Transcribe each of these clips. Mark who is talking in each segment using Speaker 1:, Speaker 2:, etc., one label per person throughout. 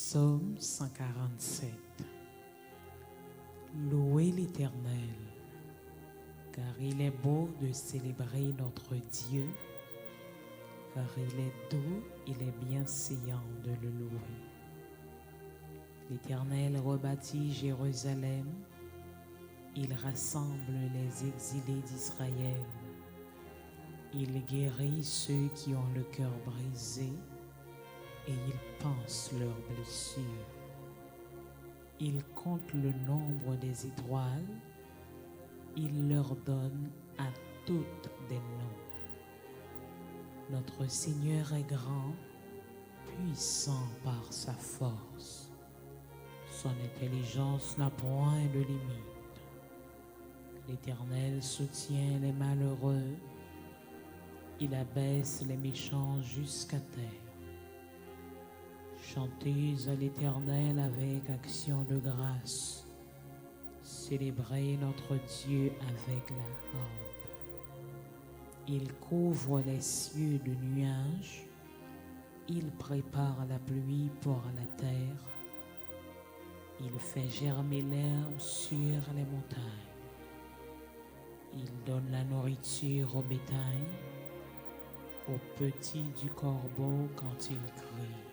Speaker 1: Psaume 147. Louez l'Éternel, car il est beau de célébrer notre Dieu, car il est doux, il est bienséant de le louer. L'Éternel rebâtit Jérusalem, il rassemble les exilés d'Israël. Il guérit ceux qui ont le cœur brisé et il panse leurs blessures. Il compte le nombre des étoiles, il leur donne à toutes des noms. Notre Seigneur est grand, puissant par sa force. Son intelligence n'a point de limite. L'Éternel soutient les malheureux, il abaisse les méchants jusqu'à terre. Chantez à l'Éternel avec action de grâce. Célébrez notre Dieu avec la harpe. Il couvre les cieux de nuages. Il prépare la pluie pour la terre. Il fait germer l'herbe sur les montagnes. Il donne la nourriture au bétail, aux petits du corbeau quand il crie.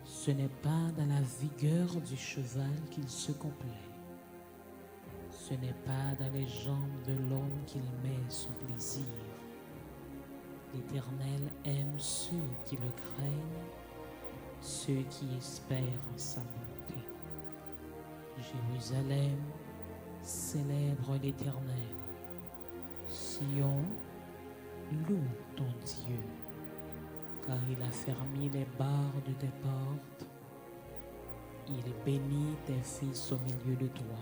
Speaker 1: Ce n'est pas dans la vigueur du cheval qu'il se complaît. Ce n'est pas dans les jambes de l'homme qu'il met son plaisir. L'Éternel aime ceux qui le craignent, ceux qui espèrent en sa bonté. Jérusalem célèbre l'Éternel. Sion, loue ton Dieu. Car il a fermé les barres de tes portes, il bénit tes fils au milieu de toi.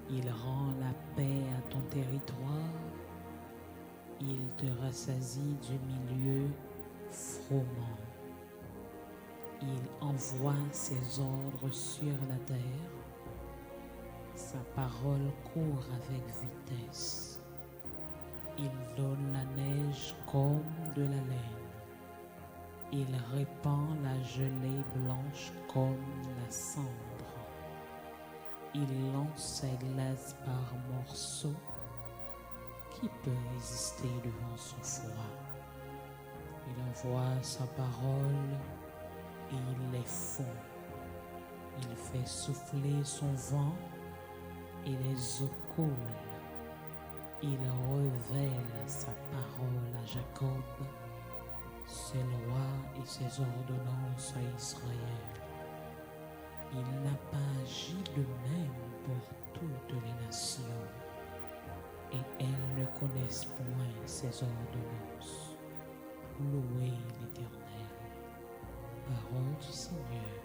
Speaker 1: Il rend la paix à ton territoire, il te rassasie du milieu froment. Il envoie ses ordres sur la terre, sa parole court avec vitesse. Il donne la neige comme de la laine. Il répand la gelée blanche comme la cendre. Il lance ses glaces par morceaux. Qui peut résister devant son froid? Il envoie sa parole et il les fond. Il fait souffler son vent et les eaux coulent. Il révèle sa parole à Jacob, ses lois et ses ordonnances à Israël. Il n'a pas agi de même pour toutes les nations, et elles ne connaissent point ses ordonnances. Louez l'Éternel. Parole du Seigneur.